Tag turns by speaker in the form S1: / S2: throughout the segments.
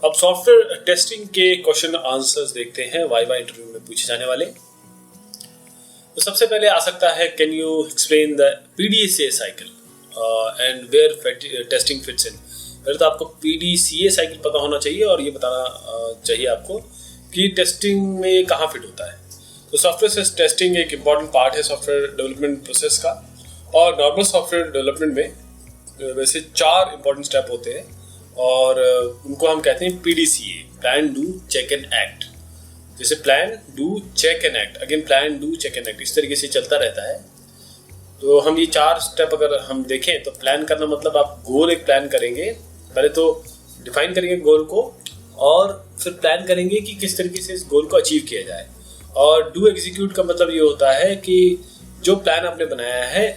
S1: अब software testing के question answers देखते हैं वाइवा इंटरव्यू में पूछे जाने वाले। तो सबसे पहले आ सकता है, can you explain the PDCA cycle and where testing fits in. पहले तो आपको PDCA साइकिल पता होना चाहिए और ये बताना चाहिए आपको कि टेस्टिंग में ये कहाँ फिट होता है। तो सॉफ्टवेयर टेस्टिंग एक इम्पॉर्टेंट पार्ट है सॉफ्टवेयर डेवलपमेंट प्रोसेस का, और नॉर्मल सॉफ्टवेयर डेवलपमेंट में वैसे 4 इम्पॉर्टेंट स्टेप होते हैं और उनको हम कहते हैं PDCA, plan, do, check and act. जैसे plan, do, check and act, again plan, do, check and act, इस तरीके से चलता रहता है। तो हम ये 4 स्टेप अगर हम देखें तो प्लान करना मतलब आप गोल एक प्लान करेंगे, पहले तो डिफाइन करेंगे गोल को और फिर प्लान करेंगे कि किस तरीके से इस गोल को अचीव किया जाए। और डू एग्जीक्यूट का मतलब ये होता है कि जो प्लान आपने बनाया है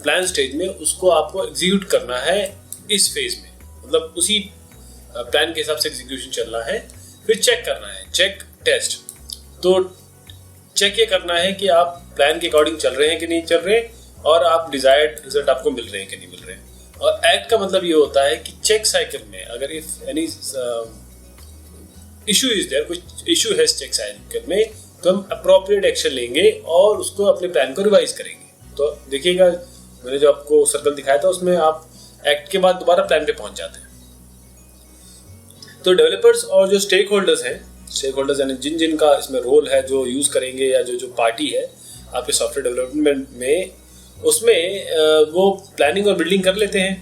S1: प्लान स्टेज में, उसको आपको एग्जीक्यूट करना है इस फेज में, मतलब उसी प्लान के हिसाब से एग्जीक्यूशन चलना है। फिर चेक करना है, चेक टेस्ट। तो चेक ये करना है कि आप प्लान के अकॉर्डिंग चल रहे हैं कि नहीं चल रहे, और आप डिजायर्ड रिजल्ट आपको मिल रहे हैं कि नहीं मिल रहे। और एक्ट का मतलब ये होता है कि चेक साइकिल में अगर if any issue is there, कुछ इशू है चेक साइकिल में, तो हम अप्रोप्रिएट एक्शन लेंगे और उसको अपने प्लान को रिवाइज करेंगे। तो देखिएगा मैंने जो आपको सर्कल दिखाया था उसमें आप एक्ट के बाद दोबारा प्लान पे पहुंच जाते हैं। तो डेवलपर्स और जो स्टेक होल्डर्स हैं, स्टेक होल्डर्स यानी जिनका इसमें रोल है, जो यूज करेंगे या जो पार्टी है आपके सॉफ्टवेयर डेवलपमेंट में, उसमें वो प्लानिंग और बिल्डिंग कर लेते हैं।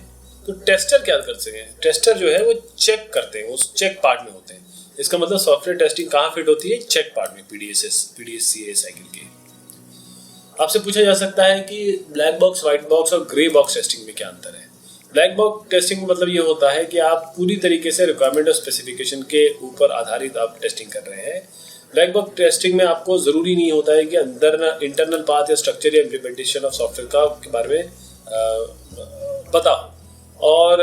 S1: तो टेस्टर क्या कर सकते हैं, टेस्टर जो है वो चेक करते हैं, उस चेक पार्ट में होते हैं। इसका मतलब सॉफ्टवेयर टेस्टिंग कहाँ फिट होती है, चेक पार्ट में, PDCA साइकिल के। आपसे पूछा जा सकता है कि ब्लैक बॉक्स, व्हाइट बॉक्स और ग्रे बॉक्स टेस्टिंग में क्या अंतर है। ब्लैक बॉक्स टेस्टिंग मतलब ये होता है कि आप पूरी तरीके से रिक्वायरमेंट और स्पेसिफिकेशन के ऊपर आधारित आप टेस्टिंग कर रहे हैं। ब्लैक बॉक्स टेस्टिंग में आपको जरूरी नहीं होता है कि अंदर इंटरनल पाथ या स्ट्रक्चर या इम्प्लीमेंटेशन ऑफ सॉफ्टवेयर का के बारे में पता हो। और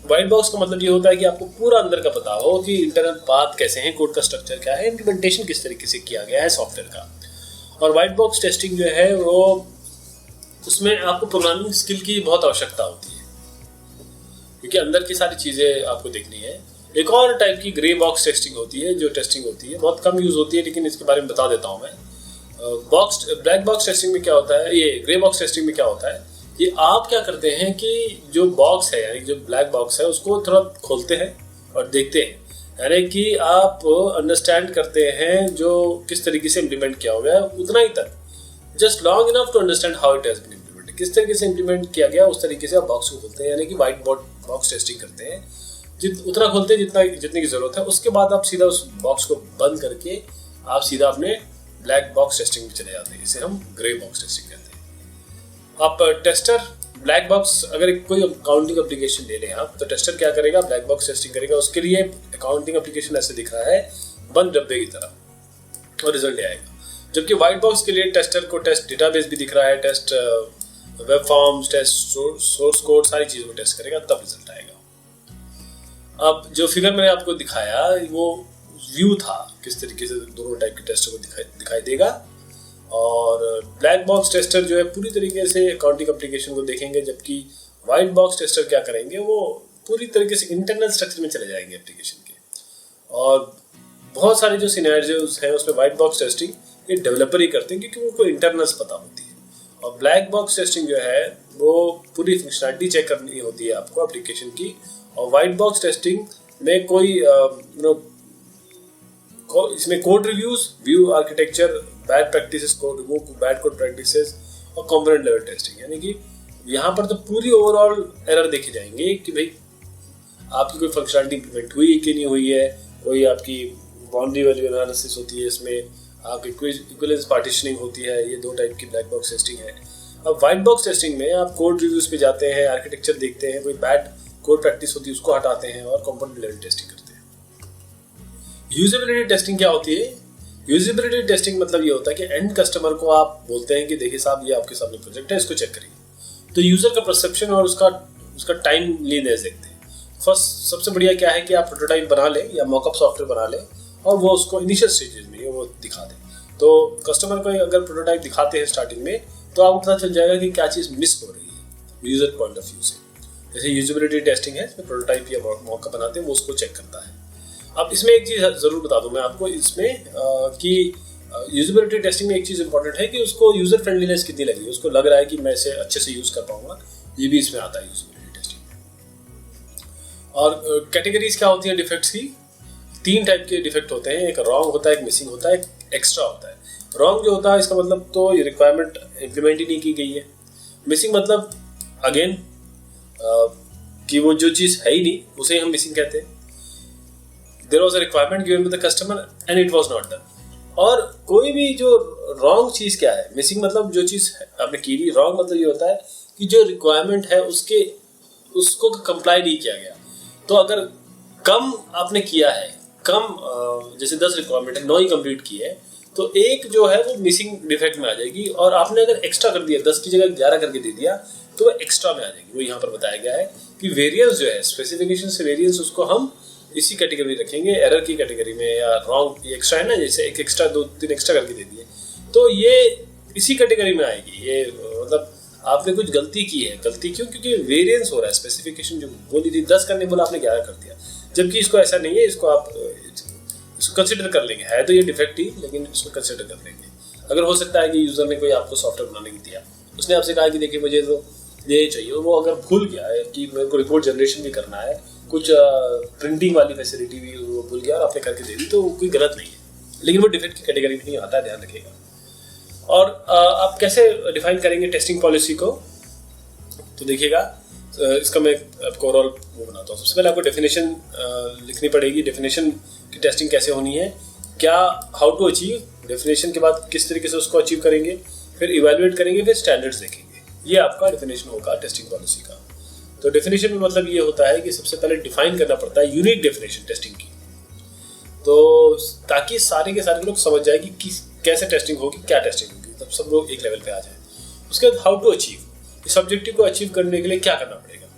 S1: व्हाइट बॉक्स का मतलब ये होता है कि आपको पूरा अंदर का पता हो कि इंटरनल पाथ कैसे हैं, कोड का स्ट्रक्चर क्या है, इम्प्लीमेंटेशन किस तरीके से किया गया है सॉफ्टवेयर का। और व्हाइट बॉक्स टेस्टिंग जो है वो, उसमें आपको प्रोग्रामिंग स्किल की बहुत आवश्यकता होती है क्योंकि अंदर की सारी चीज़ें आपको देखनी है। एक और टाइप की ग्रे बॉक्स टेस्टिंग होती है, जो टेस्टिंग होती है बहुत कम यूज़ होती है, लेकिन इसके बारे में बता देता हूँ मैं। ब्लैक बॉक्स टेस्टिंग में क्या होता है, ये ग्रे बॉक्स टेस्टिंग में क्या होता है, ये आप क्या करते हैं कि जो बॉक्स है यानी जो ब्लैक बॉक्स है उसको थोड़ा खोलते हैं और देखते हैं, यानी कि आप अंडरस्टैंड करते हैं जो किस तरीके से इम्प्लीमेंट किया हुआ है उतना ही तक, just long enough to understand how it has been implemented, किस तरीके से इम्प्लीमेंट किया गया उस तरीके से आप बॉक्स को खोलते हैं, यानी कि व्हाइट बॉक्स टेस्टिंग करते हैं। उतना खोलते हैं जितने की जरूरत है, उसके बाद आप सीधा उस बॉक्स को बंद करके आप सीधा अपने ब्लैक बॉक्स टेस्टिंग में चले जाते हैं, इसे हम ग्रे बॉक्स टेस्टिंग कहते हैं। आप टेस्टर ब्लैक बॉक्स, अगर कोई अकाउंटिंग एप्लीकेशन ले लें आप, तो टेस्टर क्या करेगा, ब्लैक बॉक्स टेस्टिंग करेगा। उसके लिए अकाउंटिंग एप्लीकेशन ऐसे दिख रहा है बंद डब्बे की तरह, और रिजल्ट आएगा। जबकि व्हाइट बॉक्स के लिए टेस्टर को टेस्ट डेटाबेस भी दिख रहा है, test web forms, test source code, सारी चीज़ों को टेस्ट करेगा, तब रिजल्ट आएगा। अब जो फिगर मैंने आपको दिखाया वो व्यू था, किस तरीके से दोनों टाइप के टेस्टर को दिखाई देगा। और ब्लैक बॉक्स टेस्टर जो है पूरी तरीके से अकाउंटिंग एप्लीकेशन को देखेंगे, जबकि व्हाइट बॉक्स टेस्टर क्या करेंगे, वो पूरी तरीके से इंटरनल स्ट्रक्चर में चले जाएंगे एप्लीकेशन के। और बहुत सारे जो सिनेरियोज हैं उसमें व्हाइट बॉक्स टेस्टिंग ये डेवलपर ही करते हैं क्योंकि उनको इंटरनल्स पता होती है। और ब्लैक बॉक्स टेस्टिंग जो है वो पूरी फंक्शनलिटी चेक करनी होती है आपको एप्लीकेशन की। और व्हाइट बॉक्स टेस्टिंग में कोई इसमें code reviews, view architecture, bad practices, code review, bad code practices और कंपोनेंट लेवल टेस्टिंग, यानी कि यहाँ पर तो पूरी ओवरऑल एरर देखे जाएंगे कि भाई आपकी कोई फंक्शनलिटी इम्प्लीमेंट हुई कि नहीं हुई है, कोई आपकी बाउंड्री वैल्यू एनालिसिस होती है, इसमें आपकी इक्विवेलेंस पार्टीशनिंग होती है। ये 2 टाइप की ब्लैक बॉक्स टेस्टिंग है। अब व्हाइट बॉक्स टेस्टिंग में आप कोड रिव्यूज पे जाते हैं, आर्किटेक्चर देखते हैं, कोई बैड कोड प्रैक्टिस होती है उसको हटाते हैं और कंपोनेंट लेवल टेस्टिंग करते हैं। यूजेबिलिटी टेस्टिंग क्या होती है? यूजेबिलिटी टेस्टिंग मतलब ये होता है कि एंड कस्टमर को आप बोलते हैं कि देखिए साहब ये आपके सामने प्रोजेक्ट है, इसको चेक करिए। तो यूजर का परसेप्शन और उसका टाइम लीनेस देखते हैं। फर्स्ट सबसे बढ़िया क्या है कि आप प्रोटोटाइप बना लें या मॉकअप सॉफ्टवेयर बना लें और वो उसको इनिशियल स्टेजेस में वो दिखा दें। तो कस्टमर को अगर प्रोटोटाइप दिखाते हैं स्टार्टिंग में, तो आपको पता चल जाएगा कि क्या चीज़ मिस हो रही है यूजर पॉइंट ऑफ व्यू से। जैसे यूजेबिलिटी टेस्टिंग है, इसमें प्रोटोटाइप या मॉकअप बनाते हैं, वो उसको चेक करता है। अब इसमें एक चीज़ ज़रूर बता दूं मैं आपको इसमें कि यूजेबिलिटी टेस्टिंग में एक चीज़ इंपॉर्टेंट है कि उसको यूज़र फ्रेंडलीनेस कितनी लग रही है, उसको लग रहा है कि मैं इसे अच्छे से यूज़ कर पाऊंगा, ये भी इसमें आता है यूजेबिलिटी टेस्टिंग में। और कैटेगरीज क्या होती है डिफेक्ट्स की? 3 टाइप के डिफेक्ट होते हैं, एक रॉन्ग होता है, एक मिसिंग होता है, एक एक्स्ट्रा होता है। रॉन्ग जो होता है इसका मतलब तो ये रिक्वायरमेंट इम्प्लीमेंट ही नहीं की गई है। मिसिंग मतलब अगेन कि वो जो चीज़ है ही नहीं उसे हम मिसिंग कहते हैं। There was a requirement given by the customer and it was not done. और कोई भी जो रॉन्ग चीज़ क्या है, मिसिंग मतलब जो चीज़ आपने की थी, रॉन्ग मतलब ये होता है कि जो रिक्वायरमेंट है उसको कंप्लाई नहीं किया गया। तो अगर कम आपने किया है, कम जैसे 10 रिक्वायरमेंट है, 9 ही कंप्लीट की है, तो एक जो है वो मिसिंग डिफेक्ट में आ जाएगी। और आपने अगर एक्स्ट्रा कर दिया, 10 की जगह 11 करके दे दिया, तो वो एक्स्ट्रा में आ जाएगी। वो यहाँ पर बताया गया है कि वेरिएंस जो है, स्पेसिफिकेशन से वेरिएंस, उसको हम इसी कैटेगरी रखेंगे, एरर की कैटेगरी में, या रॉन्ग एक्स्ट्रा है ना, जैसे एक एक्स्ट्रा 2-3 एक्स्ट्रा करके दे दिए, तो ये इसी कैटेगरी में आएगी। ये मतलब आपने कुछ गलती की है। गलती क्यों? क्योंकि वेरिएंस हो रहा है। स्पेसिफिकेशन जो बोली थी 10 करने बोला, आपने 11 कर दिया, जबकि इसको ऐसा नहीं है। इसको आप इसको कंसिडर कर लेंगे, है तो ये डिफेक्ट ही, लेकिन इसको कंसिडर कर लेंगे। अगर हो सकता है कि यूजर ने कोई आपको सॉफ्टवेयर बनाने की दिया, उसने आपसे कहा कि देखिए मुझे तो ये चाहिए, वो अगर भूल गया है कि मेरे को रिपोर्ट जनरेशन भी करना है, कुछ प्रिंटिंग वाली फैसिलिटी भी वो भूल गया और आपने करके दे दी, तो कोई गलत नहीं है, लेकिन वो डिफेक्ट की कैटेगरी में नहीं आता है, ध्यान रखिएगा। और आप कैसे डिफाइन करेंगे टेस्टिंग पॉलिसी को? तो देखिएगा, इसका मैं आपको ओवरऑल वो बनाता हूँ। सबसे पहले आपको डेफिनेशन लिखनी पड़ेगी। डेफिनेशन की टेस्टिंग कैसे होनी है, क्या, हाउ टू अचीव, डेफिनेशन के बाद किस तरीके से उसको अचीव करेंगे, फिर इवेलुएट करेंगे, फिर स्टैंडर्ड्स देखेंगे। ये आपका डेफिनेशन होगा टेस्टिंग पॉलिसी का। तो डेफिनेशन में मतलब ये होता है कि सबसे पहले डिफाइन करना पड़ता है यूनिक डेफिनेशन टेस्टिंग की, तो ताकि सारे के सारे लोग समझ जाए कि कैसे टेस्टिंग होगी, क्या टेस्टिंग होगी, तब सब लोग एक लेवल पे आ जाए। उसके बाद हाउ टू अचीव, इस ऑब्जेक्टिव को अचीव करने के लिए क्या करना पड़ेगा।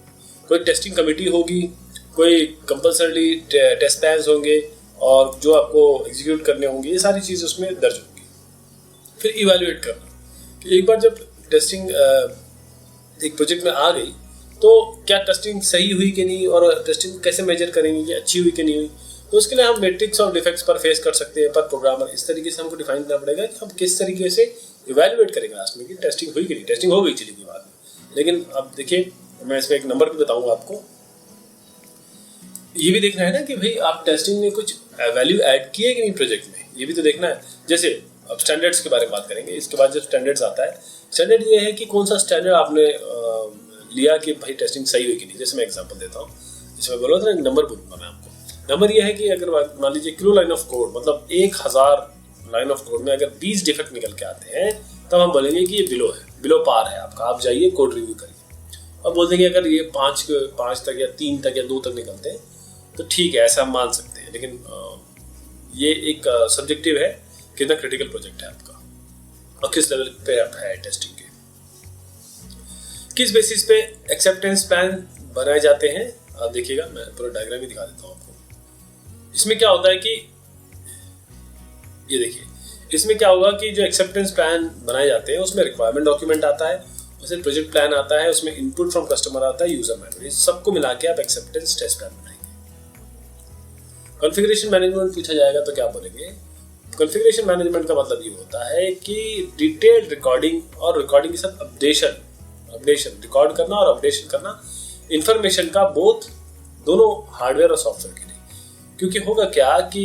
S1: कोई टेस्टिंग कमेटी होगी, कोई कंपल्सरी टेस्ट प्लान्स होंगे, और जो आपको एग्जीक्यूट करने होंगे, ये सारी चीज़ उसमें दर्ज होंगी। फिर इवेल्युएट करना कि एक बार जब टेस्टिंग एक प्रोजेक्ट में आ गई, तो क्या टेस्टिंग सही हुई कि नहीं, और टेस्टिंग कैसे मेजर करेंगे कि अच्छी हुई कि नहीं हुई। तो उसके लिए हम मैट्रिक्स और डिफेक्ट्स पर फेस कर सकते हैं, पर प्रोग्रामर, इस तरीके से हमको डिफाइन करना पड़ेगा कि हम किस तरीके से इवेल्युएट करेंगे लास्ट में कि टेस्टिंग हुई कि नहीं। टेस्टिंग हो गई चलेगी बाद में, लेकिन अब देखिए मैं इसमें एक नंबर भी बताऊंगा आपको। ये भी देखना है ना कि भाई आप टेस्टिंग में कुछ वैल्यू ऐड किए कि नहीं प्रोजेक्ट में, ये भी तो देखना है। जैसे अब स्टैंडर्ड्स के बारे में बात करेंगे, इसके बाद जब स्टैंडर्ड्स आता है, स्टैंडर्ड ये है कि कौन सा स्टैंडर्ड आपने लिया कि भाई टेस्टिंग सही हुई कि नहीं। जैसे मैं एग्जांपल देता हूँ, जैसे मैं बोला था ना, नंबर बोलूँगा मैं आपको। नंबर ये है कि अगर मान लीजिए किलो लाइन ऑफ कोड, मतलब 1000 लाइन ऑफ कोड में अगर 20 डिफेक्ट निकल के आते हैं, तब हम बोलेंगे कि ये बिलो है, बिलो पार है आपका, आप जाइए कोड रिव्यू करिए। और बोल देंगे अगर ये 5 तक या 3 तक या 2 तक निकलते हैं तो ठीक है, ऐसा हम मान सकते हैं। लेकिन ये एक सब्जेक्टिव है, कितना क्रिटिकल प्रोजेक्ट है आपका और किस लेवल पे आप है टेस्टिंग के, किस बेसिस पे एक्सेप्टेंस प्लान बनाए जाते हैं। आप देखिएगा, मैं पूरा डायग्राम भी दिखा देता हूँ आपको। इसमें क्या होता है कि ये देखिए, इसमें क्या होगा कि जो एक्सेप्टेंस प्लान बनाए जाते हैं उसमें रिक्वायरमेंट डॉक्यूमेंट आता है, उसमें प्रोजेक्ट प्लान आता है, उसमें इनपुट फ्रॉम कस्टमर आता है, यूजर मैनुअल, सबको मिला के आप एक्सेप्टेंस टेस्ट प्लान बनाएंगे। कॉन्फ़िगरेशन मैनेजमेंट पूछा जाएगा तो क्या बोलेंगे? कॉन्फ़िगरेशन मैनेजमेंट का मतलब ये होता है कि डिटेल्ड रिकॉर्डिंग और रिकॉर्डिंग के साथ अपडेशन, रिकॉर्ड करना और अपडेशन करना इंफॉर्मेशन का, बोथ दोनों हार्डवेयर और सॉफ्टवेयर के लिए। क्योंकि होगा क्या कि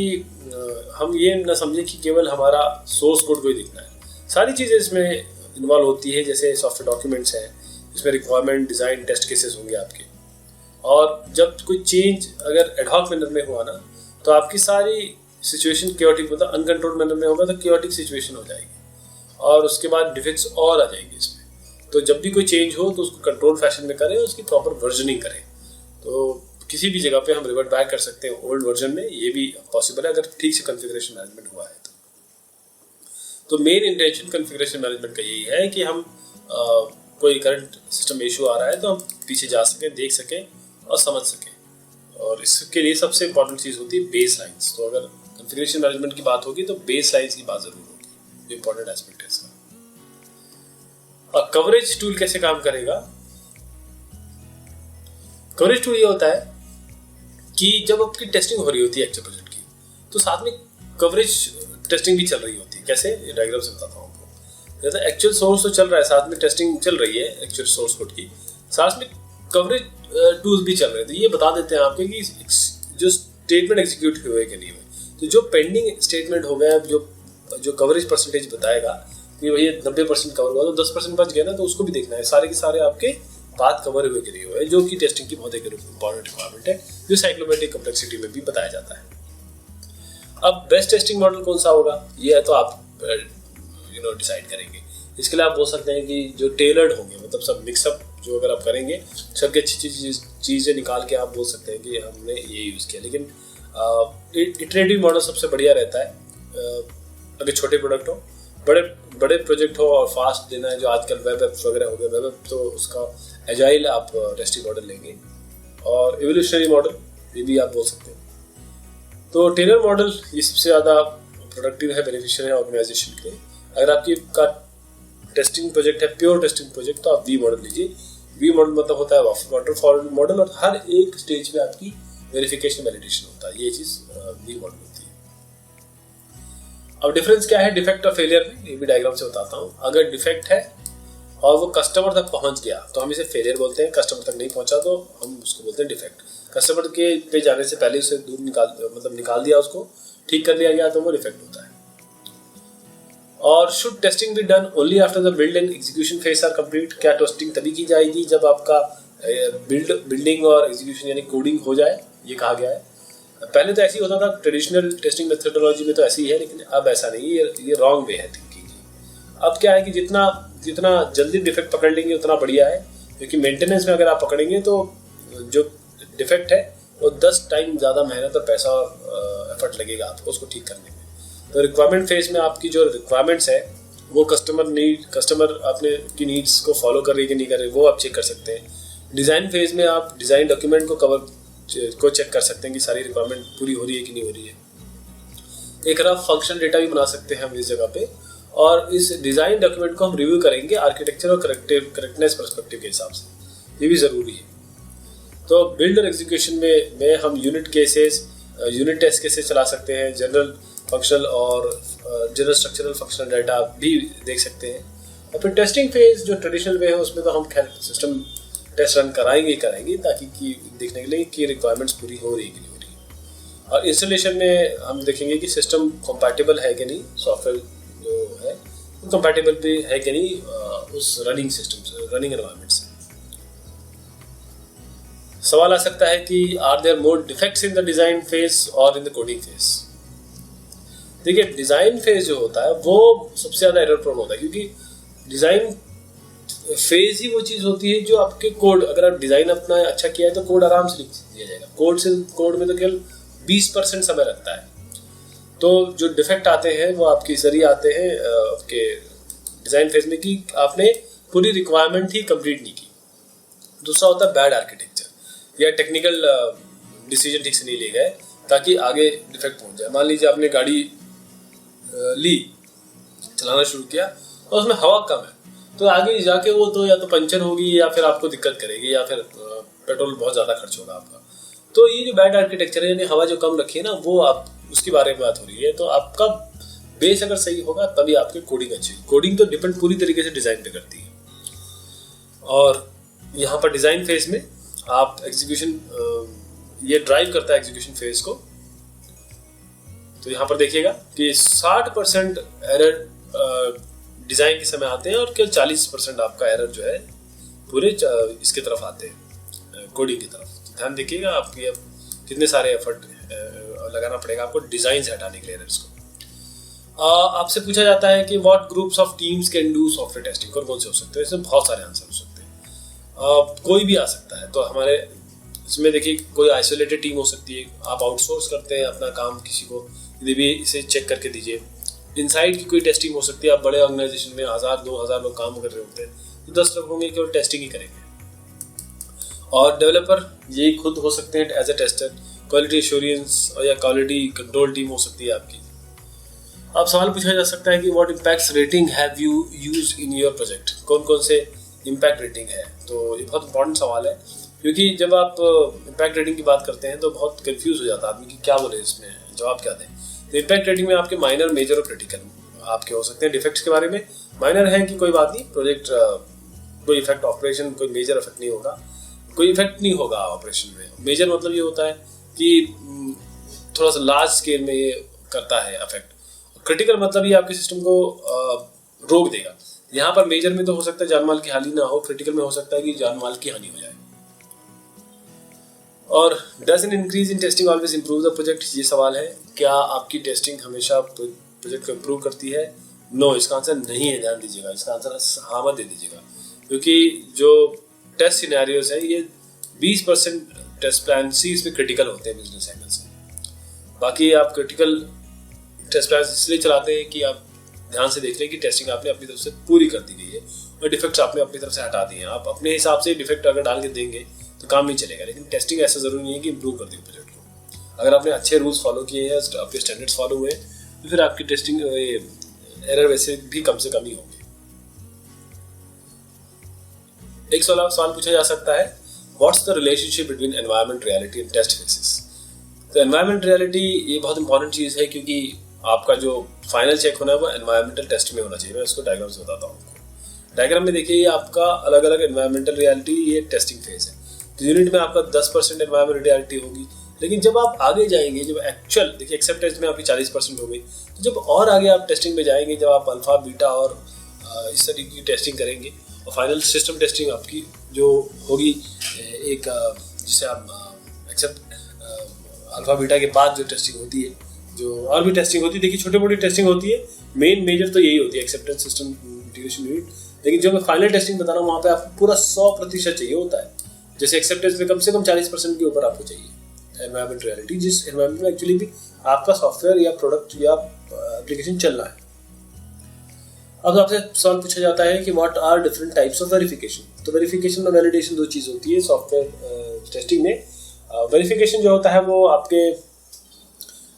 S1: हम ये ना समझें कि केवल हमारा सोर्स कोड को ही दिखना है, सारी चीज़ें इसमें इन्वॉल्व होती है। जैसे सॉफ्टवेयर डॉक्यूमेंट्स हैं, इसमें रिक्वायरमेंट, डिज़ाइन, टेस्ट केसेस होंगे आपके, और जब कोई चेंज अगर एडहॉक मैनर में हुआ ना, तो आपकी सारी सिचुएशन क्योटिक, मतलब अनकंट्रोल्ड मैनर में होगा तो क्योटिक सिचुएशन हो जाएगी, और उसके बाद डिफेक्ट्स और आ जाएंगे इसमें। तो जब भी कोई चेंज हो तो उसको कंट्रोल फैशन में करें, उसकी प्रॉपर वर्जनिंग करें। तो किसी भी जगह पे हम रिवर्ट बैक कर सकते हैं ओल्ड वर्जन में, ये भी पॉसिबल है अगर ठीक से कॉन्फ़िगरेशन मैनेजमेंट हुआ है तो मेन इंटेंशन कॉन्फ़िगरेशन मैनेजमेंट का यही है कि हम कोई करंट सिस्टम इशू आ रहा है तो हम पीछे जा सकें, देख सकें और समझ सकें। और इसके लिए सबसे इंपॉर्टेंट चीज़ होती है बेस लाइन्स। तो अगर कॉन्फ़िगरेशन मैनेजमेंट की बात होगी तो बेस लाइन्स की बात ज़रूर होगी, ये इंपॉर्टेंट एस्पेक्ट है इसका। और कवरेज टूल कैसे काम करेगा? कवरेज टूल ये होता है कि जब आपकी टेस्टिंग हो रही होती है एक्चुअल प्रोजेक्ट की, तो साथ में कवरेज टेस्टिंग भी चल रही होती है। कैसे, ये डायग्राम से बताता हूँ आपको। जैसे एक्चुअल सोर्स तो चल रहा है, साथ में टेस्टिंग चल रही है एक्चुअल सोर्स कोड की, साथ में कवरेज टूल्स भी चल रहे हैं। तो ये बता देते हैं आपके कि जो स्टेटमेंट एग्जीक्यूट हुए कि नहीं हुए। तो जो पेंडिंग स्टेटमेंट हो गया, जो कवरेज परसेंटेज बताएगा कि भैया 90% कवर हुआ, तो 10% बच गया ना, तो उसको भी देखना है। सारे के सारे आपके पाथ कवर हुए कि नहीं हुए, जो कि टेस्टिंग की बहुत एक इंपॉर्टेंट रिक्वायरमेंट है, जो साइक्लोमेट्रिक कम्प्लेक्सिटी में भी बताया जाता है। अब बेस्ट टेस्टिंग मॉडल कौन सा होगा, ये है तो आप डिसाइड करेंगे। इसके लिए आप बोल सकते हैं कि जो टेलर्ड होंगे, मतलब सब मिक्सअप जो अगर आप करेंगे, सबकी अच्छी चीज़ें निकाल के आप बोल सकते हैं कि हमने ये यूज़ किया। लेकिन इटरेटिव मॉडल सबसे बढ़िया रहता है अगर छोटे प्रोडक्ट हो। बड़े प्रोजेक्ट हो और फास्ट देना है, जो आजकल वेब एप्स वगैरह हो गए, वेब एप तो उसका एजाइल आप टेस्टिंग मॉडल लेंगे, और एवोल्यूशनरी मॉडल ये भी आप बोल सकते हैं। तो टेलर मॉडल ये सबसे ज़्यादा प्रोडक्टिव है, बेनिफिशियल है ऑर्गेनाइजेशन के लिए। अगर आपकी का टेस्टिंग प्रोजेक्ट है प्योर टेस्टिंग प्रोजेक्ट, तो आप वी मॉडल लीजिए। वी मॉडल मतलब होता है वाटरफॉल मॉडल, और हर एक स्टेज पे आपकी वेरिफिकेशन वैलिडेशन होता है। ये चीज़ वी मॉडल होती है। अब डिफरेंस क्या है डिफेक्ट और फेलियर में, ये भी डायग्राम से बताता हूँ। अगर डिफेक्ट है और वो कस्टमर तक पहुंच गया तो हम इसे फेलियर बोलते हैं, कस्टमर तक नहीं पहुंचा तो हम उसको बोलते हैं डिफेक्ट। कस्टमर के पे जाने से पहले उसे दूर निकाल दिया, उसको ठीक कर लिया गया, तो वो डिफेक्ट होता है। और should testing be done only after the build and execution phase are complete. क्या टेस्टिंग तभी की जाएगी जब आपका बिल्डिंग और एग्जीक्यूशन यानी कोडिंग हो जाए, ये कहा गया है। पहले तो ऐसे ही होता था, ट्रेडिशनल टेस्टिंग मेथोडोलॉजी में तो ऐसी है, लेकिन अब ऐसा नहीं, ये रॉन्ग वे है थिंकिंग की। अब क्या है कि जितना जल्दी डिफेक्ट पकड़ लेंगे उतना बढ़िया है, क्योंकि मेंटेनेंस में अगर आप पकड़ेंगे तो जो डिफेक्ट है वो 10 टाइम ज़्यादा मेहनत और पैसा और एफर्ट लगेगा आपको उसको ठीक करने में। तो रिक्वायरमेंट फेज में आपकी जो रिक्वायरमेंट्स है वो कस्टमर अपने की नीड्स को फॉलो कर रही है कि नहीं कर रही, वो आप चेक कर सकते हैं। डिज़ाइन फेज में आप डिज़ाइन डॉक्यूमेंट को चेक कर सकते हैं कि सारी रिक्वायरमेंट पूरी हो रही है कि नहीं हो रही है। एक रफ फंक्शन डेटा भी बना सकते हैं हम इस जगह पे, और इस डिज़ाइन डॉक्यूमेंट को हम रिव्यू करेंगे आर्किटेक्चर और करेक्टनेस पर्सपेक्टिव के हिसाब से, ये भी ज़रूरी है। तो बिल्ड और एग्जीक्यूशन में हम यूनिट टेस्ट केसेस चला सकते हैं, जनरल फंक्शनल और जनरल स्ट्रक्चरल फंक्शनल डाटा भी देख सकते हैं। और फिर टेस्टिंग फेज जो ट्रेडिशनल वे है उसमें तो हम खैर सिस्टम टेस्ट रन कराएंगे ताकि कि देखने के लिए कि रिक्वायरमेंट्स पूरी हो रही है कि नहीं हो रही। और इंस्टॉलेशन में हम देखेंगे कि सिस्टम कंपैटिबल है कि नहीं, सॉफ्टवेयर जो है वो कंपैटिबल भी है कि नहीं उस रनिंग सिस्टम से, रनिंग एनवायरनमेंट से। सवाल आ सकता है कि are there more defects in the design phase और इन द कोडिंग फेज। देखिए, डिजाइन फेज जो होता है वो सबसे ज्यादा एरर प्रोन होता है, क्योंकि डिजाइन फेज ही वो चीज होती है जो आपके कोड, अगर आप डिजाइन अपना अच्छा किया है तो कोड आराम से लिख दिया जाएगा। कोड में तो केवल 20% समय लगता है। तो जो डिफेक्ट आते हैं वो आपके जरिए आते हैं आपके डिजाइन फेज में कि आपने पूरी रिक्वायरमेंट ही कंप्लीट नहीं की। दूसरा होता है बैड आर्किटेक्चर या टेक्निकल डिसीजन ठीक से नहीं लिए गए ताकि आगे डिफेक्ट पहुंच जाए। मान लीजिए आपने गाड़ी ली, चलाना शुरू किया और उसमें हवा कम है, तो आगे जाके वो तो या तो पंचर होगी या फिर आपको दिक्कत करेगी या फिर पेट्रोल बहुत ज़्यादा खर्च होगा आपका। तो ये जो बैड आर्किटेक्चर है, यानी हवा जो कम रखी है ना, वो आप उसके बारे में बात हो रही है। तो आपका बेस अगर सही होगा तभी आपकी कोडिंग अच्छी। कोडिंग तो डिपेंड पूरी तरीके से डिज़ाइन पे करती है। और यहाँ पर डिज़ाइन फेज में आप एग्जीक्यूशन, ये ड्राइव करता है एग्जीक्यूशन फेज को। तो यहाँ पर देखिएगा कि 60% एरर डिज़ाइन के समय आते हैं और केवल 40% आपका एरर जो है पूरे इसके तरफ आते हैं, कोडिंग की तरफ। तो ध्यान देखिएगा, आपकी अब कितने सारे एफर्ट लगाना पड़ेगा आपको डिज़ाइन से हटाने के लिए एरर्स को। आपसे पूछा जाता है कि what groups of teams can do software testing, कौन कौन से हो सकते हैं। इसमें बहुत सारे आंसर हो सकते हैं, कोई भी आ सकता है। तो हमारे इसमें देखिए, कोई आइसोलेटेड टीम हो सकती है, आप आउटसोर्स करते हैं अपना काम किसी को, यदि भी इसे चेक करके दीजिए। इनसाइड की कोई टेस्टिंग हो सकती है, आप बड़े ऑर्गेनाइजेशन में 1000-2000 लोग काम कर रहे होते हैं, तो 10 लोग होंगे केवल टेस्टिंग ही करेंगे। और डेवलपर ये खुद हो सकते हैं as a tester, quality assurance या क्वालिटी कंट्रोल टीम हो सकती है आपकी। अब सवाल पूछा जा सकता है कि what impacts rating have you used in your project, कौन कौन से इम्पैक्ट रेटिंग है। तो ये बहुत इंपॉर्टेंट सवाल है क्योंकि जब आप इम्पैक्ट रेटिंग की बात करते हैं तो बहुत कंफ्यूज हो जाता है आदमी कि क्या बोले, इसमें जवाब क्या दें। तो इम्पैक्ट रेटिंग में आपके माइनर, मेजर और क्रिटिकल आपके हो सकते हैं। डिफेक्ट्स के बारे में माइनर है कि कोई बात नहीं, प्रोजेक्ट कोई इफेक्ट ऑपरेशन, कोई मेजर इफेक्ट नहीं होगा, कोई इफेक्ट नहीं होगा ऑपरेशन में। मेजर मतलब ये होता है कि थोड़ा सा लार्ज स्केल में ये करता है इफेक्ट। क्रिटिकल मतलब ये आपके सिस्टम को रोक देगा। यहाँ पर मेजर में तो हो सकता है जान माल की हानि ना हो, क्रिटिकल में हो सकता है कि जान माल की हानि हो जाए। और does an increase in testing always improve the project, ये सवाल है, क्या आपकी टेस्टिंग हमेशा प्रोजेक्ट को इम्प्रूव करती है? नो, इसका आंसर नहीं है, ध्यान दीजिएगा। इसका आंसर हाँ मत दे दीजिएगा, क्योंकि जो टेस्ट सिनेरियोज है ये 20% टेस्ट प्लान सी इसमें क्रिटिकल होते हैं बिजनेस एंगल से। बाकी आप क्रिटिकल टेस्ट प्लान इसलिए चलाते हैं कि आप ध्यान से देख रहे हैं कि टेस्टिंग आपने अपनी तरफ से पूरी कर दी गई है और डिफेक्ट्स आपने अपनी तरफ से हटा दिए हैं। आप अपने हिसाब से डिफेक्ट अगर डाल के देंगे तो काम नहीं चलेगा। लेकिन टेस्टिंग ऐसा जरूरी नहीं है कि इंप्रूव कर देगी प्रोजेक्ट को। अगर आपने अच्छे रूल्स फॉलो किए हैं, आपके स्टैंडर्ड्स फॉलो हुए, तो फिर आपकी टेस्टिंग एरर वैसे भी कम से कम ही होंगे। एक सवाल पूछा जा सकता है, what's the relationship between environment reality and test phases? तो एनवायरनमेंट रियलिटी ये बहुत इंपॉर्टेंट चीज़ है, क्योंकि आपका जो फाइनल चेक होना है वो एनवायरमेंटल टेस्ट में होना चाहिए। मैं उसको डायग्राम से बताता हूँ। डायग्राम में देखिए, ये आपका अलग अलग एनवायरमेंटल रियलिटी, ये टेस्टिंग फेज है। तो यूनिट में आपका 10% एनवायरमेंटल रियलिटी होगी, लेकिन जब आप आगे जाएंगे, जब एक्चुअल देखिए एक्सेप्टेंस में आपकी 40% हो गई, तो जब और आगे आप टेस्टिंग में जाएंगे, जब आप अल्फा बीटा और इस तरीके की टेस्टिंग करेंगे और फाइनल सिस्टम टेस्टिंग आपकी जो होगी, एक जिसे आप एक्सेप्ट अल्फा बीटा के बाद जो टेस्टिंग होती है, जो और भी टेस्टिंग होती है, देखिए छोटे मोटी टेस्टिंग होती है, मेन मेजर तो यही होती है एक्सेप्टेंस सिस्टम इंटीग्रेशन यूनिट। लेकिन जो मैं फाइनल टेस्टिंग बता रहा हूँ वहाँ पे आपको पूरा 100% चाहिए होता है। जैसे एक्सेप्टेंस में कम से कम 40% के ऊपर आपको चाहिए एनवायरमेंट रियलिटी, जिस एनवायरमेंट में एक्चुअली भी आपका सॉफ्टवेयर या प्रोडक्ट या एप्लीकेशन चल रहा है। अब आपसे सवाल पूछा जाता है कि what are different types of verification. तो वेरिफिकेशन और वैलिडेशन दो चीज़ होती है सॉफ्टवेयर टेस्टिंग में। वेरिफिकेशन जो होता है वो आपके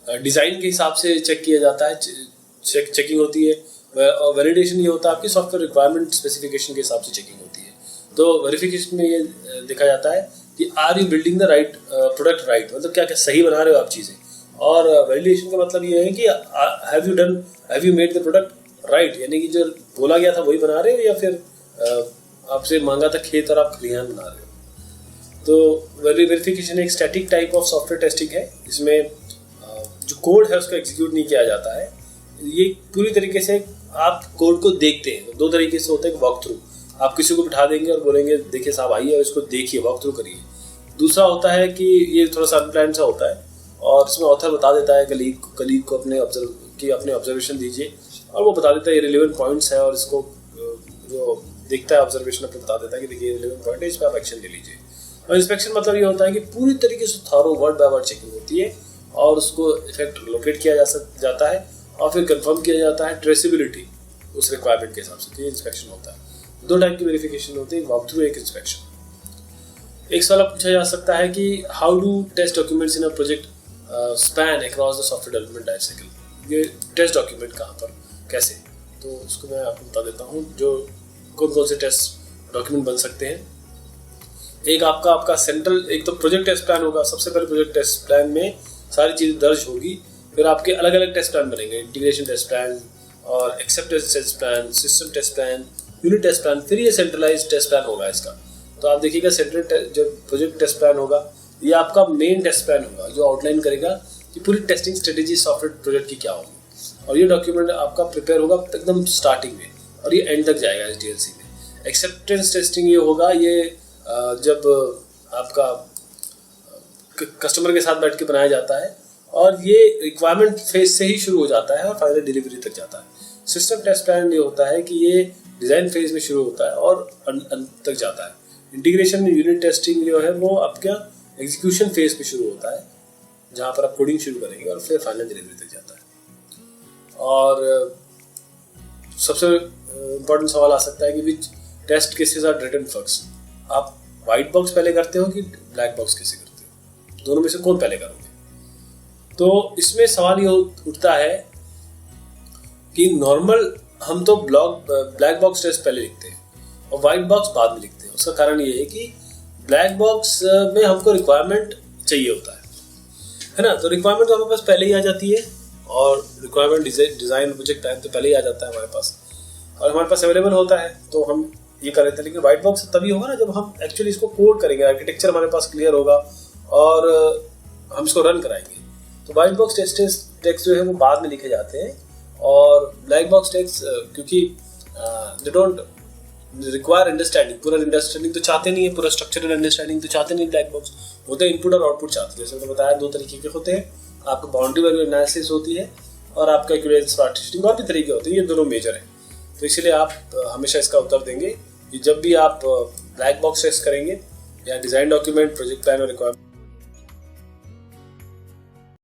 S1: डिज़ाइन के हिसाब से चेक किया जाता है, चेकिंग होती है। और वैलिडेशन ये होता है आपकी सॉफ्टवेयर रिक्वायरमेंट स्पेसिफिकेशन के हिसाब से चेकिंग होती है। तो वेरिफिकेशन में ये देखा जाता है कि are you building the right product right, मतलब क्या क्या सही बना रहे हो आप चीज़ें। और वैलिडेशन का मतलब ये है कि have you made the product right, यानी कि जो बोला गया था वही बना रहे हो, या फिर आपसे मांगा था खेत और आप खलिहान बना रहे हो। तो वेरिफिकेशन एक static type of software testing है, इसमें जो कोड है उसको एग्जीक्यूट नहीं किया जाता है। ये पूरी तरीके से आप कोड को देखते हैं। दो तरीके से होता है, वॉक थ्रू, आप किसी को बिठा देंगे और बोलेंगे देखिए साहब आइए और इसको देखिए, वॉक थ्रू करिए। दूसरा होता है कि ये थोड़ा सा अनप्लान्ड सा होता है और इसमें ऑथर बता देता है कलीग को अपने ऑब्जर्वेशन दीजिए, और वो बता देता है ये रिलेवेंट पॉइंट्स है, और इसको जो देखता है ऑब्जर्वेशन अपने बता देता है कि देखिए रिलेवेंट पॉइंट है, इस पर आप एक्शन ले लीजिए। और इंस्पेक्शन मतलब ये होता है कि पूरी तरीके से thorough word by word checking होती है और उसको इफेक्ट लोकेट किया जाता है और फिर कंफर्म किया जाता है ट्रेसिबिलिटी उस रिक्वायरमेंट के हिसाब से। तो ये इंस्पेक्शन होता है। दो टाइप की वेरिफिकेशन होती है, वॉक थ्रू, एक इंस्पेक्शन। एक सवाल पूछा जा सकता है कि how do test documents in a project span across the software development life cycle. ये टेस्ट डॉक्यूमेंट कहाँ पर कैसे, तो उसको मैं आपको बता देता हूँ जो कौन कौन से टेस्ट डॉक्यूमेंट बन सकते हैं। एक आपका सेंट्रल, एक तो प्रोजेक्ट टेस्ट प्लान होगा। सबसे पहले प्रोजेक्ट टेस्ट प्लान में सारी चीज़ें दर्ज होगी, फिर आपके अलग अलग टेस्ट प्लान बनेंगे, इंटीग्रेशन टेस्ट प्लान और acceptance test plan, system test plan, unit test plan, फिर ये सेंट्रलाइज्ड टेस्ट प्लान होगा इसका। तो आप देखिएगा सेंट्रल जो प्रोजेक्ट टेस्ट प्लान होगा ये आपका मेन टेस्ट प्लान होगा, जो आउटलाइन करेगा कि पूरी टेस्टिंग स्ट्रेटेजी सॉफ्टवेयर प्रोजेक्ट की क्या होगी। और ये डॉक्यूमेंट आपका प्रिपेयर होगा एकदम स्टार्टिंग में और ये एंड तक जाएगा SDLC में। एक्सेप्टेंस टेस्टिंग ये होगा, ये जब आपका कस्टमर के साथ बैठ के बनाया जाता है और ये रिक्वायरमेंट फेज से ही शुरू हो जाता है और फाइनल डिलीवरी तक जाता है। सिस्टम टेस्ट प्लान ये होता है कि ये डिज़ाइन फेज में शुरू होता है और अंत तक जाता है। इंटीग्रेशन यूनिट टेस्टिंग जो है वो आपका एग्जीक्यूशन फेज पे शुरू होता है, जहाँ पर आप कोडिंग शुरू करेंगे और फिर फाइनल डिलीवरी तक जाता है। और सबसे इम्पोर्टेंट सवाल आ सकता है कि which test cases are written first. आप वाइट बॉक्स पहले करते हो कि ब्लैक बॉक्स कैसे करते हो, दोनों में से कौन पहले करोगे। तो इसमें सवाल ये उठता है कि नॉर्मल हम तो ब्लैक बॉक्स टेस्ट पहले लिखते हैं और वाइट बॉक्स बाद में लिखते हैं। उसका कारण ये है कि ब्लैक बॉक्स में हमको रिक्वायरमेंट चाहिए होता है ना। तो रिक्वायरमेंट तो हमारे पास पहले ही आ जाती है, और रिक्वायरमेंट डिज़ाइन प्रोजेक्ट प्लान तो पहले ही आ जाता है हमारे पास, और हमारे पास अवेलेबल होता है, तो हम ये कर लेते हैं। लेकिन वाइट बॉक्स तभी होगा ना जब हम एक्चुअली इसको कोड करेंगे, आर्किटेक्चर हमारे पास क्लियर होगा और हम इसको रन कराएंगे। तो वाइट बॉक्स टेक्स्ट जो है वो बाद में लिखे जाते हैं, और ब्लैक बॉक्स टेक्स्ट क्योंकि दे डोंट रिक्वायर अंडरस्टैंडिंग, पूरा अंडरस्टैंडिंग तो चाहते नहीं है, पूरा स्ट्रक्चरल अंडरस्टैंडिंग तो चाहते नहीं ब्लैक बॉक्स, होते हैं इनपुट और आउटपुट चाहते हैं। जैसे मैंने बताया 2 तरीके के होते हैं, आपका बाउंड्री वैल्यू एनालिसिस होती है और आपका एक्यूरेंस पार्टीशनिंग, और भी तरीके होते हैं, ये दोनों मेजर हैं। तो इसीलिए आप हमेशा इसका उत्तर देंगे कि जब भी आप ब्लैक बॉक्स टेस्ट करेंगे या डिज़ाइन डॉक्यूमेंट, प्रोजेक्ट प्लान और रिक्वायरमेंट